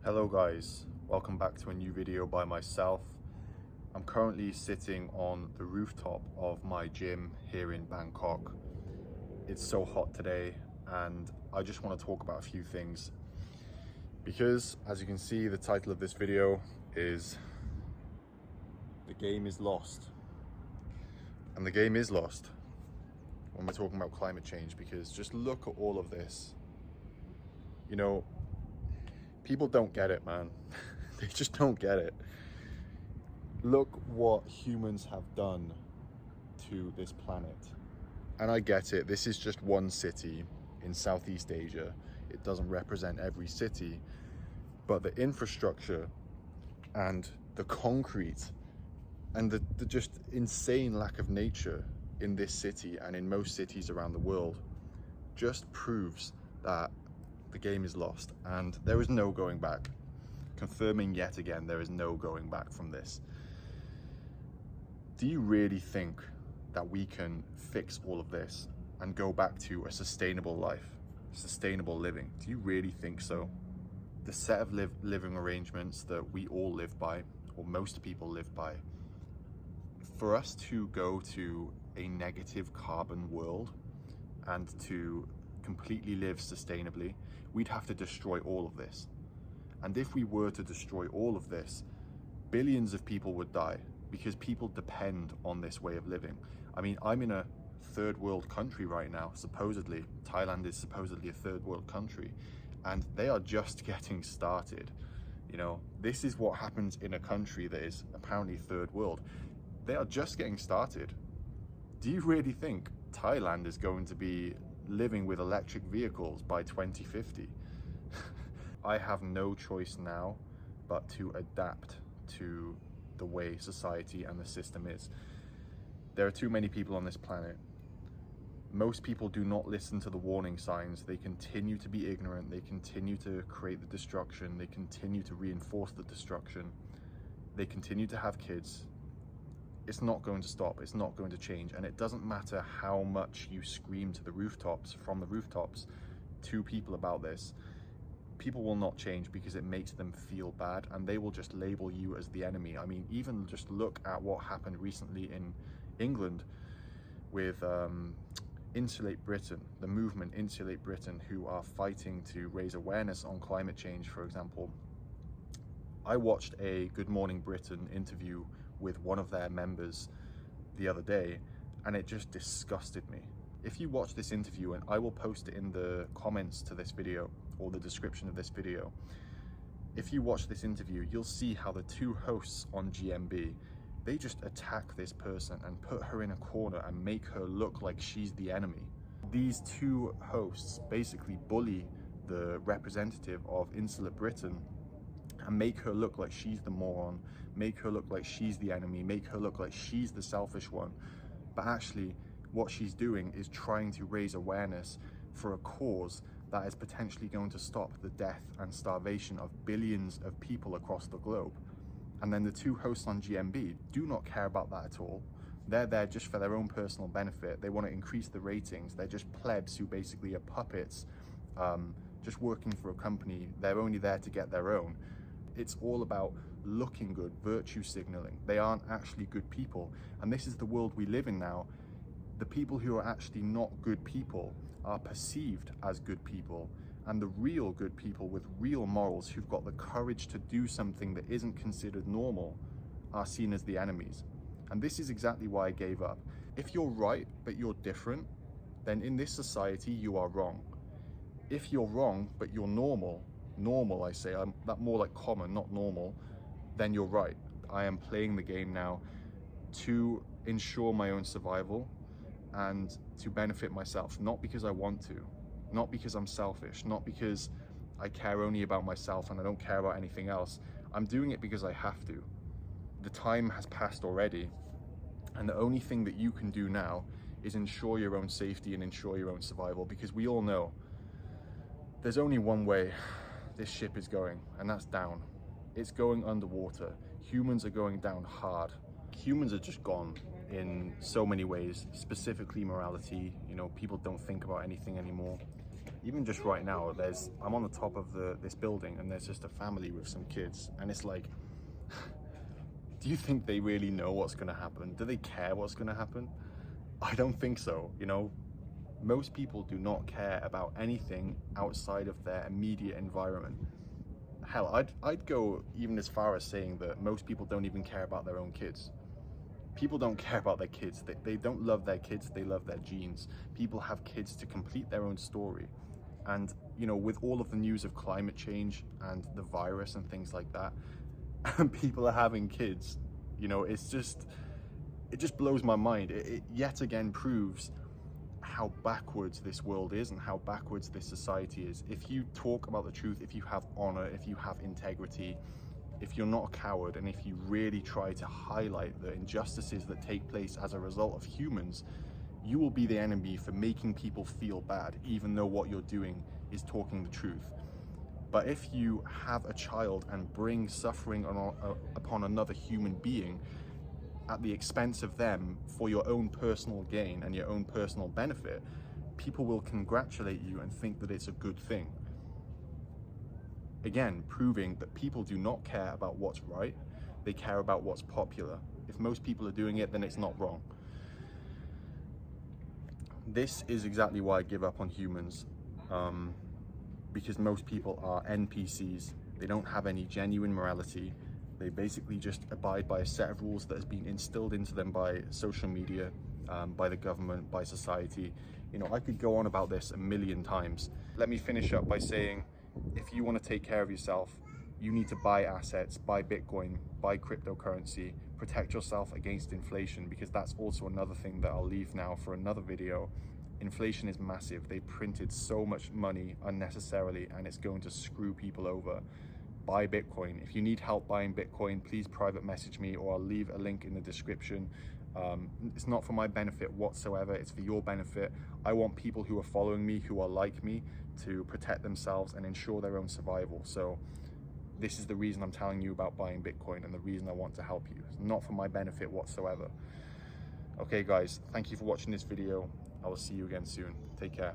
Hello guys, welcome back to a new video by myself. I'm currently sitting on the rooftop of my gym here in Bangkok. It's so hot today and I just want to talk about a few things because, as you can see, the title of this video is "The Game is Lost." And the game is lost when we're talking about climate change, because just look at all of this. You know, people don't get it, man. They just don't get it. Look what humans have done to this planet. And I get it, this is just one city in Southeast Asia. It doesn't represent every city, but the infrastructure and the concrete and the just insane lack of nature in this city and in most cities around the world just proves that the game is lost and there is no going back. Confirming yet again, there is no going back from this. Do you really think that we can fix all of this and go back to a sustainable life, sustainable living? Do you really think so? The set of living arrangements that we all live by, or most people live by, for us to go to a negative carbon world and to completely live sustainably, we'd have to destroy all of this. And if we were to destroy all of this, billions of people would die because people depend on this way of living. I mean, I'm in a third world country right now, supposedly. Thailand is supposedly a third world country, and they are just getting started. You know, this is what happens in a country that is apparently third world. They are just getting started. Do you really think Thailand is going to be living with electric vehicles by 2050? I have no choice now but to adapt to the way society and the system is. There are too many people on this planet. Most people do not listen to the warning signs. They continue to be ignorant. They continue to create the destruction. They continue to reinforce the destruction. They continue to have kids. It's not going to stop. It's not going to change. And it doesn't matter how much you scream to the rooftops, from the rooftops, to people about this. People will not change because it makes them feel bad, and they will just label you as the enemy. I mean, even just look at what happened recently in England with Insulate Britain, the movement Insulate Britain, who are fighting to raise awareness on climate change, for example. I watched a Good Morning Britain interview with one of their members the other day, and it just disgusted me. If you watch this interview, and I will post it in the comments to this video or the description of this video, if you watch this interview, you'll see how the two hosts on GMB, they just attack this person and put her in a corner and make her look like she's the enemy. These two hosts basically bully the representative of Insulate Britain and make her look like she's the moron, make her look like she's the enemy, make her look like she's the selfish one. But actually, what she's doing is trying to raise awareness for a cause that is potentially going to stop the death and starvation of billions of people across the globe. And then the two hosts on GMB do not care about that at all. They're there just for their own personal benefit. They want to increase the ratings. They're just plebs who basically are puppets, just working for a company. They're only there to get their own. It's all about looking good, virtue signaling. They aren't actually good people. And this is the world we live in now. The people who are actually not good people are perceived as good people, and the real good people with real morals who've got the courage to do something that isn't considered normal are seen as the enemies. And this is exactly why I gave up. If you're right but you're different, then in this society you are wrong. If you're wrong but you're normal I say, I'm that more like common, not normal, then you're right. I am playing the game now to ensure my own survival and to benefit myself, not because I want to, not because I'm selfish, not because I care only about myself and I don't care about anything else. I'm doing it because I have to. The time has passed already, and the only thing that you can do now is ensure your own safety and ensure your own survival, because we all know there's only one way this ship is going, and that's down. It's going underwater. Humans are going down hard. Humans are just gone in so many ways, specifically morality. You know, people don't think about anything anymore. Even just right now, I'm on the top of this building, and there's just a family with some kids, and it's like, do you think they really know what's going to happen? Do they care what's going to happen? I don't think so. You know, most people do not care about anything outside of their immediate environment. Hell, I'd go even as far as saying that most people don't even care about their own kids. People don't care about their kids. They don't love their kids, they love their genes. People have kids to complete their own story. And, you know, with all of the news of climate change and the virus and things like that, and people are having kids, you know, it just blows my mind. It yet again proves how backwards this world is and how backwards this society is. If you talk about the truth, if you have honor, if you have integrity, if you're not a coward, and if you really try to highlight the injustices that take place as a result of humans, you will be the enemy for making people feel bad, even though what you're doing is talking the truth. But if you have a child and bring suffering upon another human being at the expense of them for your own personal gain and your own personal benefit, people will congratulate you and think that it's a good thing. Again, proving that people do not care about what's right, they care about what's popular. If most people are doing it, then it's not wrong. This is exactly why I give up on humans. Because most people are NPCs. They don't have any genuine morality. They basically just abide by a set of rules that has been instilled into them by social media, by the government, by society. You know, I could go on about this a million times. Let me finish up by saying, if you want to take care of yourself, you need to buy assets, buy Bitcoin, buy cryptocurrency, protect yourself against inflation, because that's also another thing that I'll leave now for another video. Inflation is massive. They printed so much money unnecessarily, and it's going to screw people over. Buy Bitcoin. If you need help buying Bitcoin, please private message me, or I'll leave a link in the description. It's not for my benefit whatsoever, it's for your benefit. I want people who are following me, who are like me, to protect themselves and ensure their own survival. So this is the reason I'm telling you about buying Bitcoin, and the reason I want to help you. It's not for my benefit whatsoever. Okay guys, thank you for watching this video. I will see you again soon. Take care.